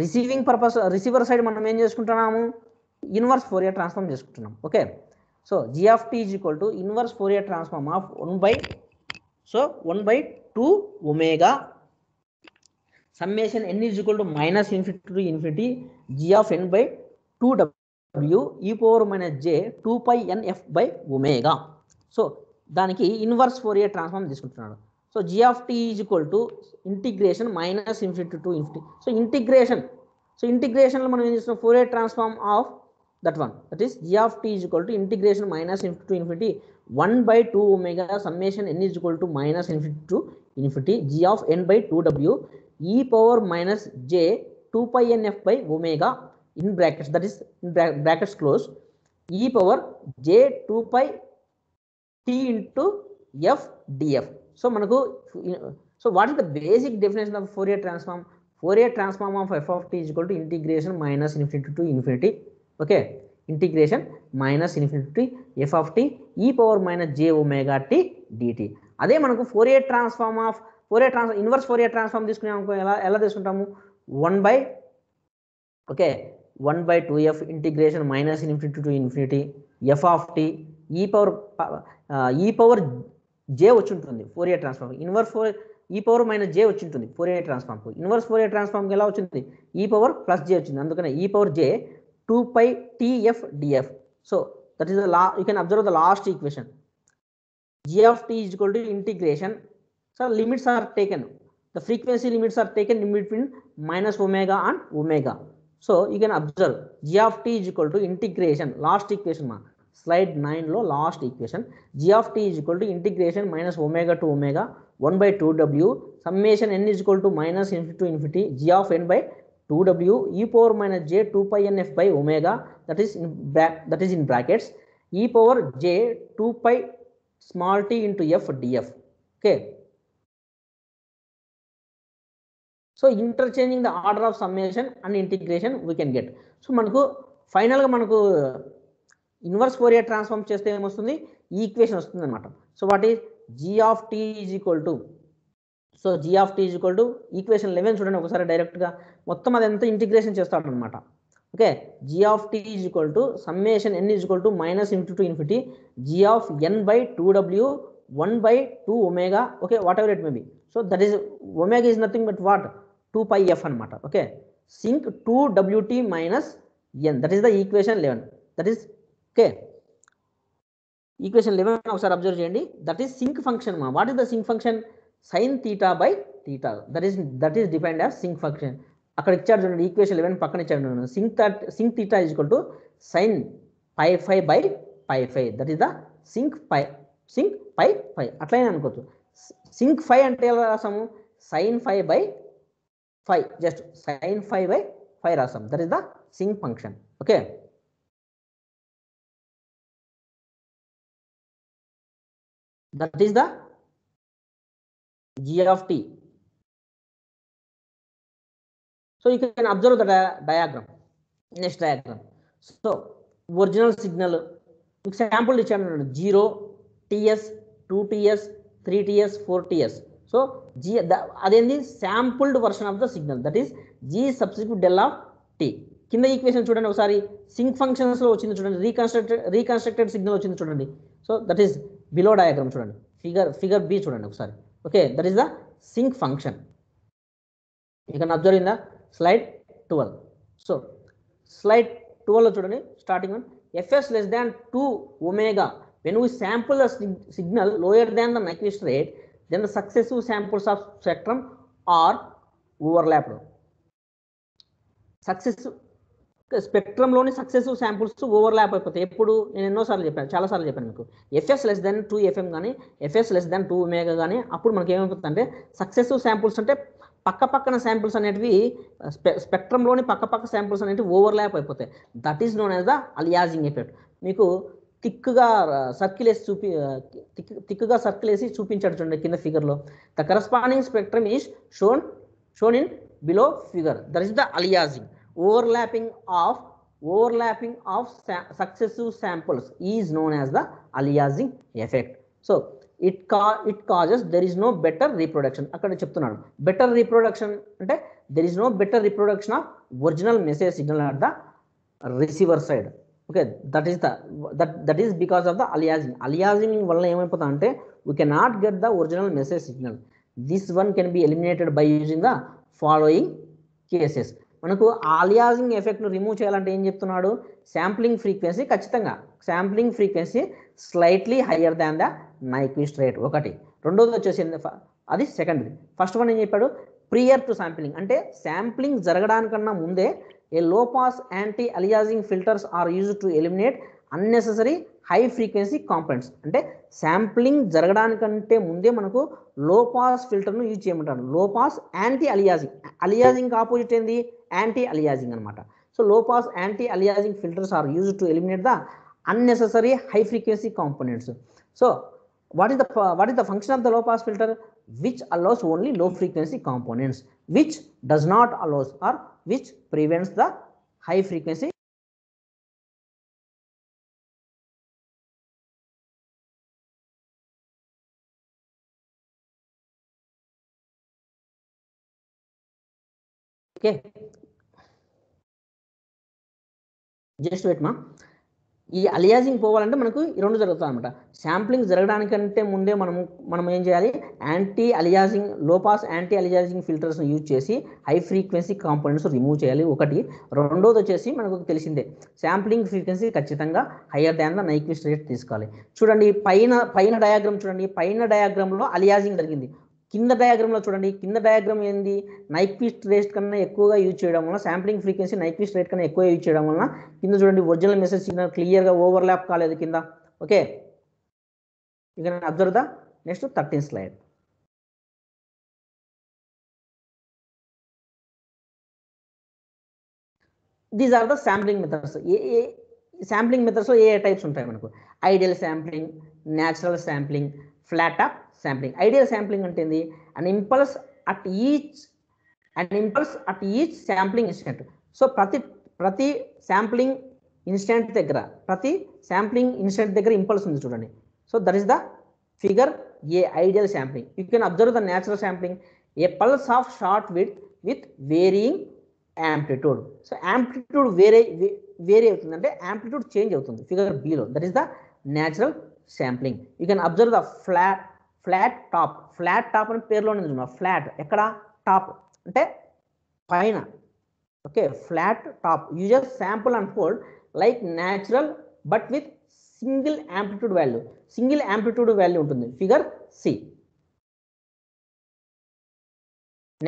రిసీవింగ్ పర్పస్ రిసీవర్ సైడ్ మనం ఏం చేసుకుంటున్నాము, ఇన్వర్స్ ఫోరియర్ ట్రాన్స్ఫార్మ్ చేసుకుంటున్నాం. Okay, so g of t is equal to inverse Fourier transform of 1/2 omega summation n is equal to minus infinity to infinity g of n by 2w e power minus j 2 pi n f by omega. సో దానికి ఇన్వర్స్ ఫోరియర్ ట్రాన్స్ఫార్మ్ తీసుకుంటున్నాడు. సో g of t is equal to integration minus infinity to infinity. సో ఇంటిగ్రేషన్లో మనం ఏం చేస్తున్నాం, Fourier transform of that one, that is g of t is equal to integration minus infinity to infinity 1/2 omega summation n is equal to minus infinity to infinity g of n by 2w e power minus j 2 pi n f by omega in brackets, that is in brackets close, e power j 2 pi t into f df. So manaku, so what is the basic definition of Fourier transform? Fourier transform of f of t is equal to integration minus infinity to infinity. Okay, integration minus infinity f of t e power minus j omega t dt. అదే మనకు Fourier transform of inverse Fourier transform తీసుకునే అనుకో ఎలా తీసుకుంటాము, 1/2f integration minus infinity to infinity f of t e power j వచ్చి ఉంటుంది Fourier transform. Inverse e power minus j వచ్చి ఉంటుంది ఫోరియర్ ట్రాన్స్ఫార్మ్కు. ఇన్వర్స్ ఫోరియర్ ట్రాన్స్ఫార్మ్కి ఎలా వచ్చింది, ఈ పవర్ ప్లస్ జే వచ్చింది, అందుకనే e power j 2 pi tf df. So that is the you can observe the last equation. G of t is equal to integration. So limits are taken. The frequency limits are taken in between minus omega and omega. So you can observe G of t is equal to integration. Last equation ma. Slide 9 lo last equation. G of t is equal to integration minus omega to omega 1/2w summation n is equal to minus infinity to infinity g of n by 2w e power minus j 2 pi n f by omega, that is in brackets e power j 2 pi small t into f df. Okay, so interchanging the order of summation and integration we can get. So manaku final ga manaku inverse Fourier transform cheste em ostundi, ee equation ostundi anamata. So what is g of t is equal to, so g of t is equal to equation 11 చూడండి ఒకసారి డైరెక్ట్గా మొత్తం అదంతా ఇంటిగ్రేషన్ చేస్తాడు అనమాట. Okay, g of t is equal to summation n is equal to minus infinity to infinity g of n by 2w 1/2 omega. Okay, whatever it may be. So that is omega is nothing but what, 2 pi f అనమాట. Okay, sync 2wt minus n, that is the equation 11. That is okay, equation 11 ఒకసారి అబ్జర్వ్ చేయండి. దట్ ఈస్ సింక్ ఫంక్షన్ మా. What is the sinc function, sin theta by theta, that is defined as sync function. అక్కడ ఇచ్చాడు చూడండి, ఈక్వేషన్ 11 పక్కన ఇచ్చాడు, sync theta is equal to sin pi phi by pi phi, that is the sync pi phi. అట్లనే అనుకోవచ్చు. sync phi అంటే ఎలా రాసాము, sin phi by phi, just sin phi by phi రాసాము, that is the sync function. Okay, that is the g of t. So you can observe the diagram, next diagram. So original signal sample ఇచ్చాను 0 ts 2 ts 3 ts 4 ts. So అదేంది sampled version of the signal, that is g substitute del of t. కింద ఈక్వేషన్ చూడండి ఒకసారి, సింక్ ఫంక్షన్స్లో వచ్చింది చూడండి, రీకన్స్ట్రక్టెడ్ సిగ్నల్ వచ్చింది చూడండి. So that is below diagram చూడండి, ఫిగర్ బి చూడండి ఒకసారి. Okay, that is the sinc function. You can observe in the slide 12. So slide 12లో చూడండి, starting one, fs less than 2 omega when we sample the signal lower than the Nyquist rate, then the successive samples of spectrum are overlapped. Successive స్పెక్ట్రంలోని సక్సెసివ్ శాంపుల్స్ ఓవర్లాప్ అయిపోతాయి. ఎప్పుడు నేను ఎన్నోసార్లు చెప్పాను, చాలాసార్లు చెప్పాను మీకు, ఎఫ్ఎస్ లెస్ దెన్ 2 FM కానీ ఎఫ్ఎస్ లెస్ దెన్ 2 ఒమేగా కానీ అప్పుడు మనకి ఏమైపోతుందంటే సక్సెసివ్ శాంపుల్స్ అంటే పక్కన శాంపుల్స్ అనేటివి స్పెక్ట్రంలోని పక్క శాంపుల్స్ అనేవి ఓవర్లాప్ అయిపోతాయి. That is known as the aliasing effect. మీకు థిక్గా సర్కిల్ వేసి చూపించాడు చూడండి కింద ఫిగర్లో. The corresponding spectrum is shown in below figure, that is the aliasing. Overlapping of overlapping of successive samples is known as the aliasing effect. So it causes there is no better reproduction. అక్కడ చెప్తున్నాడు better reproduction అంటే there is no better reproduction of original message signal at the receiver side. Okay, that is because of the aliasing. Aliasing వల్ల ఏమైపోతా అంటే we cannot get the original message signal. This one can be eliminated by using the following cases. మనకు aliasing ఎఫెక్ట్ను రిమూవ్ చేయాలంటే ఏం చెప్తున్నాడు, శాంప్లింగ్ ఫ్రీక్వెన్సీ ఖచ్చితంగా sampling frequency slightly higher than the Nyquist rate ఒకటి. రెండోది వచ్చేసి అది సెకండ్ది. ఫస్ట్ వన్ ఏం చెప్పాడు, ప్రియర్ టు శాంప్లింగ్ అంటే శాంప్లింగ్ జరగడానికన్నా ముందే a low pass anti aliasing filters are used to eliminate unnecessary high frequency components. అంటే శాంప్లింగ్ జరగడానికంటే ముందే మనకు లో పాస్ ఫిల్టర్ను యూజ్ చేయమంటారు. Low pass anti aliasing, aliasing opposite ఏంది, యాంటీ అలియాసింగ్ అనమాట. So low pass anti aliasing filters are used to eliminate the unnecessary high frequency components. So what is the function of the low pass filter? Which allows only low frequency components, which does not allows or which prevents the high frequency. Okay, just wait ma. ఈ అలియాసింగ్ పోవాలంటే మనకు ఈ రెండు జరుగుతుంది అనమాట. శాంప్లింగ్ జరగడానికంటే ముందే మనం ఏం చేయాలి, యాంటీ అలియాసింగ్ లో పాస్ యాంటీ అలియాసింగ్ ఫిల్టర్స్ని యూజ్ చేసి హై ఫ్రీక్వెన్సీ కాంపోనెంట్స్ రిమూవ్ చేయాలి ఒకటి. రెండోది వచ్చేసి మనకు తెలిసిందే శాంప్లింగ్ ఫ్రీక్వెన్సీ ఖచ్చితంగా higher than the Nyquist rate తీసుకోవాలి. చూడండి పైన డయాగ్రామ్ చూడండి, పైన డయాగ్రామ్లో అలియాసింగ్ జరిగింది. కింద డయాగ్రామ్లో చూడండి, కింద డయాగ్రామ్ ఏంది, నైక్విస్ట్ రేట్ కన్నా ఎక్కువగా యూజ్ చేయడం వల్ల శాంప్లింగ్ ఫ్రీక్వెన్సీ నైక్విస్ట్ రేట్ కన్నా ఎక్కువ యూజ్ చేయడం వల్ల కింద చూడండి ఒరిజినల్ మెసేజ్ సిగ్నల్ క్లియర్గా ఓవర్లాప్ కాలేదు కింద. Okay, you can observe the next 13th slide. These are the sampling methods. Sampling మెథడ్స్లో ఏ టైప్స్ ఉంటాయి మనకు, ideal sampling, natural sampling, flat top sampling. Ideal sampling అంటే ఏంది, an impulse at each sampling instant. So ప్రతి శాంప్లింగ్ ఇన్స్టెంట్ దగ్గర ఇంపల్స్ ఉంది చూడండి. So that is the figure a ideal sampling. You can observe the natural sampling, A pulse of short with varying amplitude. So amplitude vary అవుతుంది అంటే యాంప్లిట్యూడ్ చేంజ్ అవుతుంది figure below. That is the natural sampling. You can observe the flat top. Flat top అని పేరులో ఉంది, ఫ్లాట్ ఎక్కడ, టాప్ అంటే పైన. Okay, flat top uses sample and hold like natural but with single amplitude value ఉంటుంది, figure c.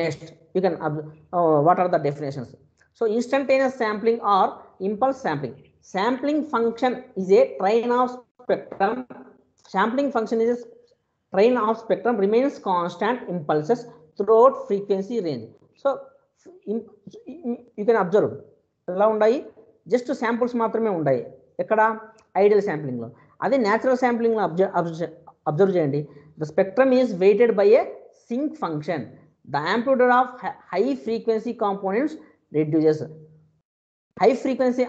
Next you can what are the definitions. So instantaneous sampling or impulse sampling. Sampling function is a train of spectrum. Sampling function is train of spectrum remains constant impulses throughout frequency range. So you can observe ఎలా ఉన్నాయి, జస్ట్ శాంపుల్స్ మాత్రమే ఉన్నాయి ఎక్కడ, ఐడియల్ శాంప్లింగ్లో. అదే న్యాచురల్ శాంప్లింగ్లో అబ్జర్వ్ చేయండి, the spectrum is weighted by a sinc function. The amplitude of high frequency components reduces. High frequency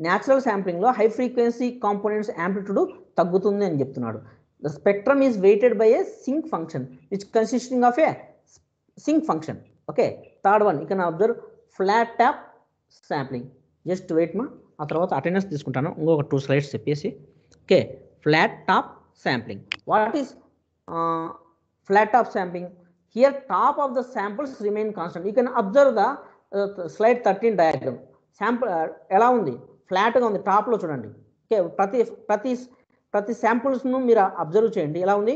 natural శాంప్లింగ్లో హై ఫ్రీక్వెన్సీ కాంపోనెంట్స్ యాంప్లిట్యూడ్ తగ్గుతుంది అని చెప్తున్నాడు. The spectrum is weighted by a sinc function which consisting of a sinc function. Okay, third one you can observe flat tap sampling. Just wait ma, ఆ తర్వాత అటెండెన్స్ తీసుకుంటాను, ఇంకొక 2 slides చెప్పేసి. Okay, flat top sampling. What is flat top sampling? Here top of the samples remain constant. You can observe the slide 13 diagram. Sample ఎలా ఉంది, ఫ్లాట్గా ఉంది, టాప్లో చూడండి. ఓకే, ప్రతి శాంపుల్స్ను మీరు అబ్జర్వ్ చేయండి, ఎలా ఉంది,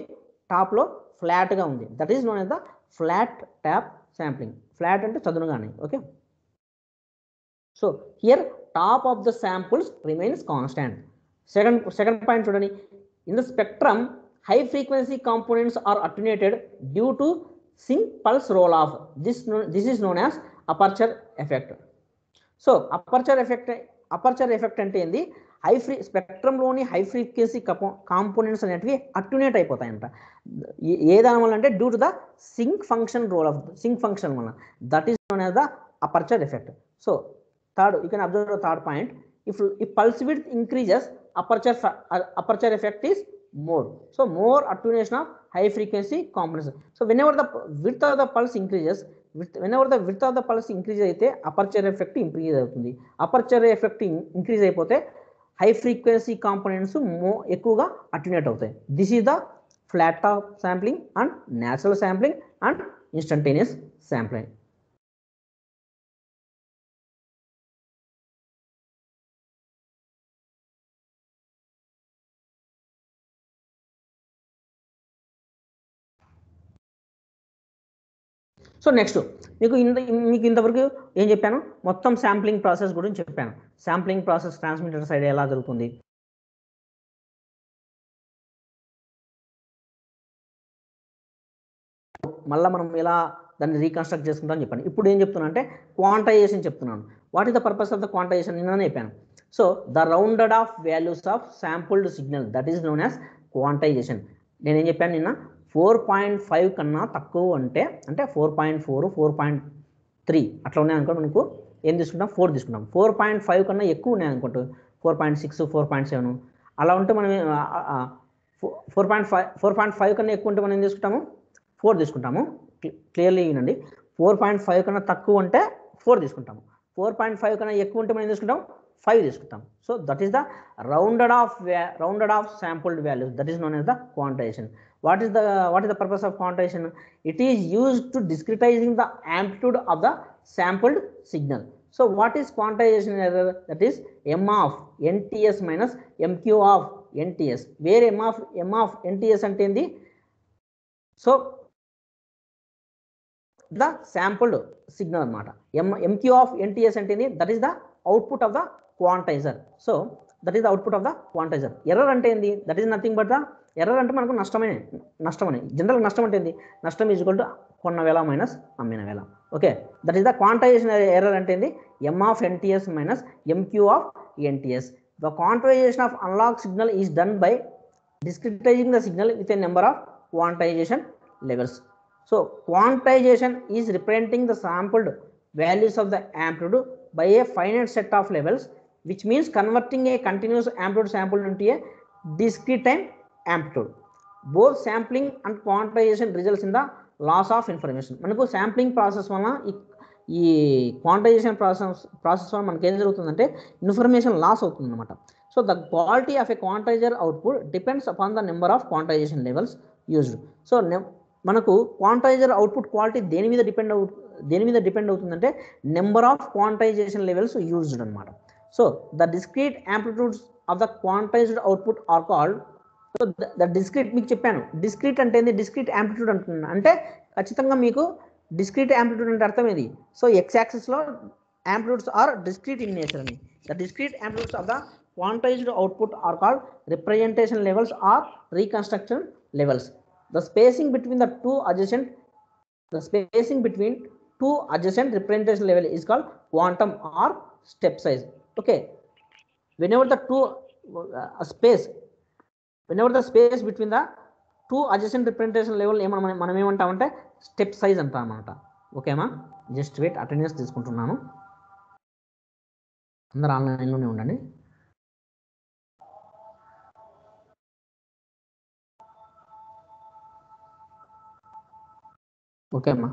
టాప్లో ఫ్లాట్గా ఉంది. That is known as the flat top sampling. Flat అంటే చదునుగానే. Okay, so here top of the samples remains constant. Second point చూడండి, in the spectrum high frequency components are attenuated due to sinc pulse roll off. This is known as aperture effect. So aperture effect అంటే ఏంది, స్పెక్ట్రంలోని హై ఫ్రీక్వెన్సీ కాంపోనెంట్స్ అనేటివి అట్యూనేట్ అయిపోతాయంట. ఏ దాని వల్ల అంటే due to the sinc function వల్ల. That is known as the aperture effect. So third, you can observe the third point. If pulse width increases, aperture effect is more. So more attenuation of high frequency components. So whenever the width of the pulse increases, whenever the width of the pulse increase అయితే అపర్చర్ ఎఫెక్ట్ ఇంక్రీజ్ అవుతుంది. అపర్చర్ ఎఫెక్ట్ ఇంక్రీజ్ అయిపోతే హై ఫ్రీక్వెన్సీ కాంపోనెంట్స్ ఎక్కువగా అటెన్యూట్ అవుతాయి. This is the flat top sampling and natural sampling and instantaneous sampling. So next మీకు ఇంతవరకు ఏం చెప్పాను, మొత్తం శాంప్లింగ్ ప్రాసెస్ గురించి చెప్పాను. శాంప్లింగ్ ప్రాసెస్ ట్రాన్స్మిటర్ సైడ్ ఎలా జరుగుతుంది, మళ్ళీ మనం ఎలా దాన్ని రీకన్స్ట్రక్ట్ చేసుకుంటాం అని చెప్పాను. ఇప్పుడు ఏం చెప్తున్నా అంటే క్వాంటైజేషన్ చెప్తున్నాను. What is the purpose of the quantization నిన్ననే చెప్పాను. So the rounded off values of sampled signal that is known as quantization. నేనేం చెప్పాను నిన్న, 4.5 కన్నా తక్కువ అంటే 4.4, 4.3 అట్లా ఉన్నాయనుకో మనకు ఏం తీసుకుంటాం, 4 తీసుకుంటాం. 4.5 కన్నా ఎక్కువ ఉన్నాయనుకుంటూ 4.6, 4.7 అలా ఉంటే మనం 4.5 కన్నా ఎక్కువ ఉంటే మనం ఏం తీసుకుంటాము, 4 తీసుకుంటాము. క్లియర్లీ వినండి, 4.5 కన్నా తక్కువ ఉంటే 4 తీసుకుంటాము. 4.5 కన్నా ఎక్కువ ఉంటే మనం ఏం తీసుకుంటాం, 5 తీసుకుంటాం. So that is the rounded off sampled values, that is known as the quantization. What is the purpose of quantization? It is used to discretizing the amplitude of the sampled signal. So what is quantization error? That is m of nts minus mq of nts, where m of nts ante endi, so the sampled signal anamata. mq of nts ante endi, that is the output of the quantizer. So that is the output of the quantizer. Error ante endi, that is nothing but the error అంటే మనకు నష్టం అని జనరల్ నష్టం అంటే ఏంది, నష్టం ఈజ్ ఈక్వల్ టు కొన్న వేల మైనస్ అమ్మిన వేల. Okay, that is the quantization error అంటే ఏంది, m of nts minus mq of nts. The quantization of analog signal is done by discretizing the signal with a number of quantization levels. So quantization is representing the sampled values of the amplitude by a finite set of levels, which means converting a continuous amplitude sample into a discrete time amplitude. Both sampling and quantization results in the loss of information. మనకు శాంప్లింగ్ ప్రాసెస్ వలన ఈ క్వాంటైజేషన్ ప్రాసెస్ వల్ల మనకి ఏం జరుగుతుందంటే ఇన్ఫర్మేషన్ లాస్ అవుతుంది అనమాట. So the quality of a quantizer output depends upon the number of quantization levels used. So మనకు క్వాంటైజర్ అవుట్పుట్ క్వాలిటీ దేని మీద డిపెండ్ అవుతుందంటే number of quantization levels used అనమాట. So the discrete amplitudes of the quantized output are called. So the discrete మీకు చెప్పాను, డిస్క్రీట్ అంటే ఏంది, డిస్క్రీట్ యాంప్లిట్యూడ్ అంటున్నాను అంటే ఖచ్చితంగా మీకు డిస్క్రీట్ యాంప్లిట్యూడ్ అంటే అర్థం ఏది. సో ఎక్స్ యాక్సిస్లో amplitudes are discrete in nature అని. The discrete amplitudes of the quantized output are called representation levels or reconstruction levels. The spacing between two adjacent representation level is called quantum or step size. Okay, whenever the space between the two adjacent representation level మనం ఏమంటామంటే స్టెప్ సైజ్ అంటాం అన్నమాట. ఓకేమా, జస్ట్ వెయిట్, అటెండెన్స్ తీసుకుంటున్నాను, అందరూ ఆన్లైన్లోనే ఉండండి. ఓకే అమ్మా.